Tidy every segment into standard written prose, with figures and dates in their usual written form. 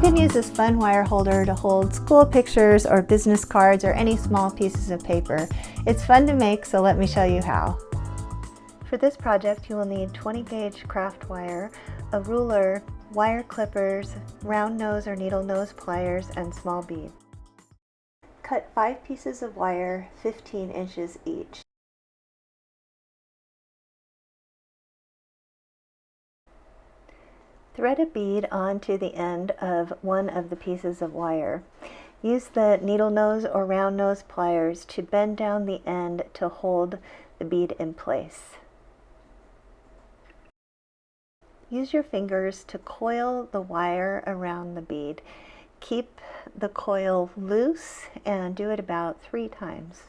can use this fun wire holder to hold school pictures or business cards or any small pieces of paper. It's fun to make, so let me show you how. For this project, you will need 20-gauge craft wire, a ruler, wire clippers, round nose or needle nose pliers, and small bead. Cut 5 pieces of wire 15 inches each. Thread a bead onto the end of one of the pieces of wire. Use the needle nose or round nose pliers to bend down the end to hold the bead in place. Use your fingers to coil the wire around the bead. Keep the coil loose and do it about 3 times.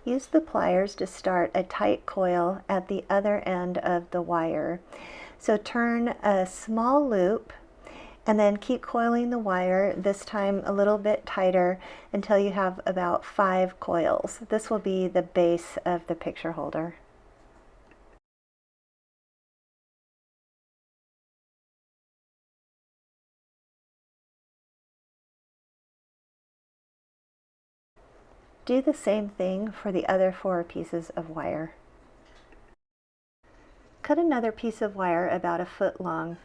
Use the pliers to start a tight coil at the other end of the wire. So turn a small loop and then keep coiling the wire, this time a little bit tighter, until you have about 5 coils. This will be the base of the picture holder. Do the same thing for the other 4 pieces of wire. Cut another piece of wire about 1 foot long.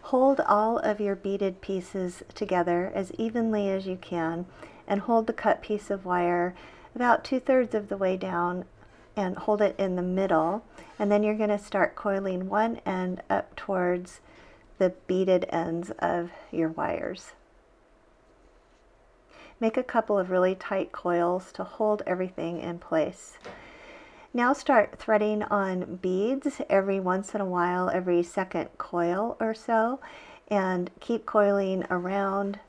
Hold all of your beaded pieces together as evenly as you can and hold the cut piece of wire about 2/3 of the way down and hold it in the middle, and then you're going to start coiling one end up towards the beaded ends of your wires. Make a couple of really tight coils to hold everything in place. Now start threading on beads every once in a while, every second coil or so, and keep coiling around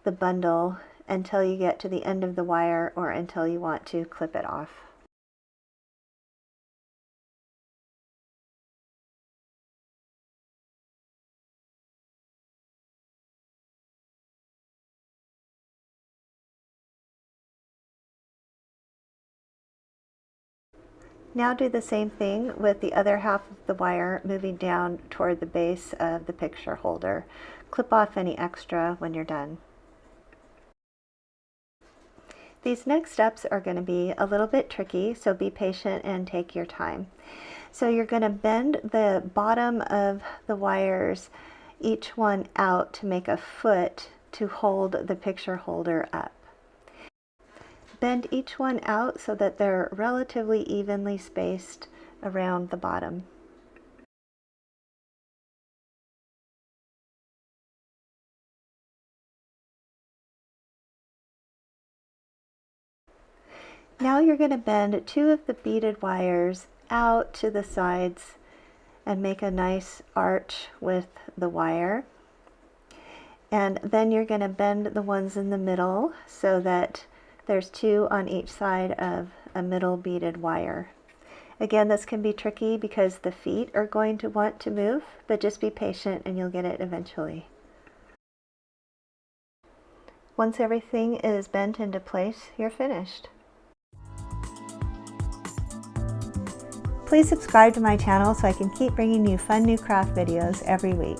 the bundle until you get to the end of the wire or until you want to clip it off. Now do the same thing with the other half of the wire, moving down toward the base of the picture holder. Clip off any extra when you're done. These next steps are going to be a little bit tricky, so be patient and take your time. So you're going to bend the bottom of the wires, each one out, to make a foot to hold the picture holder up. Bend each one out so that they're relatively evenly spaced around the bottom. Now you're going to bend 2 of the beaded wires out to the sides and make a nice arch with the wire. And then you're going to bend the ones in the middle so that there's 2 on each side of a middle beaded wire. Again, this can be tricky because the feet are going to want to move, but just be patient and you'll get it eventually. Once everything is bent into place, you're finished. Please subscribe to my channel so I can keep bringing you fun new craft videos every week.